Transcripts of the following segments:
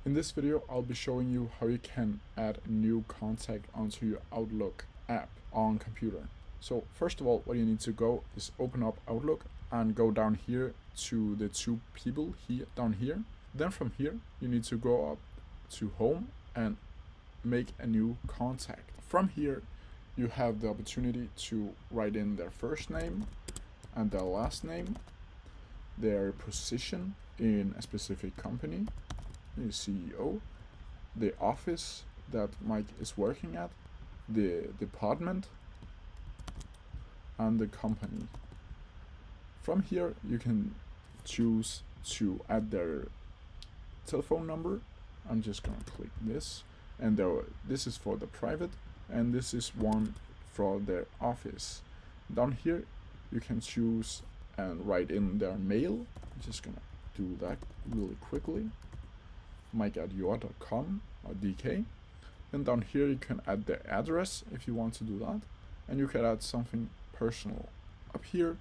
In this video, I'll be showing you how you can add a new contact onto your Outlook app on computer. So first of all, what you need to go is open up Outlook and go down here to the two people here down here. Then from here, you need to go up to home and make a new contact. From here, you have the opportunity to write in their first name and their last name, their position in a specific company, the CEO, the office that Mike is working at, the department, and the company. From here, you can choose to add their telephone number. I'm just gonna click this, and this is for the private, and this is one for their office. Down here, you can choose and write in their mail. I'm just gonna do that really quickly. mike@your.com or DK. Then down here you can add the address if you want to do that, and you can add something personal. Up here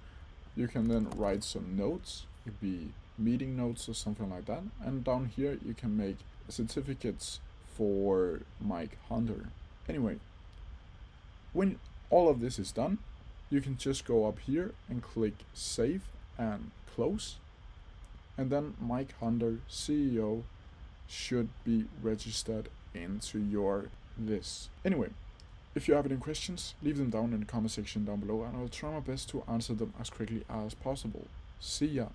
you can then write some notes, it could be meeting notes or something like that, and down here you can make certificates for Mike Hunter. Anyway, when all of this is done, you can just go up here and click save and close, and then Mike Hunter, CEO, should be registered into your list. Anyway, if you have any questions, leave them down in the comment section down below, and I'll try my best to answer them as quickly as possible. See ya!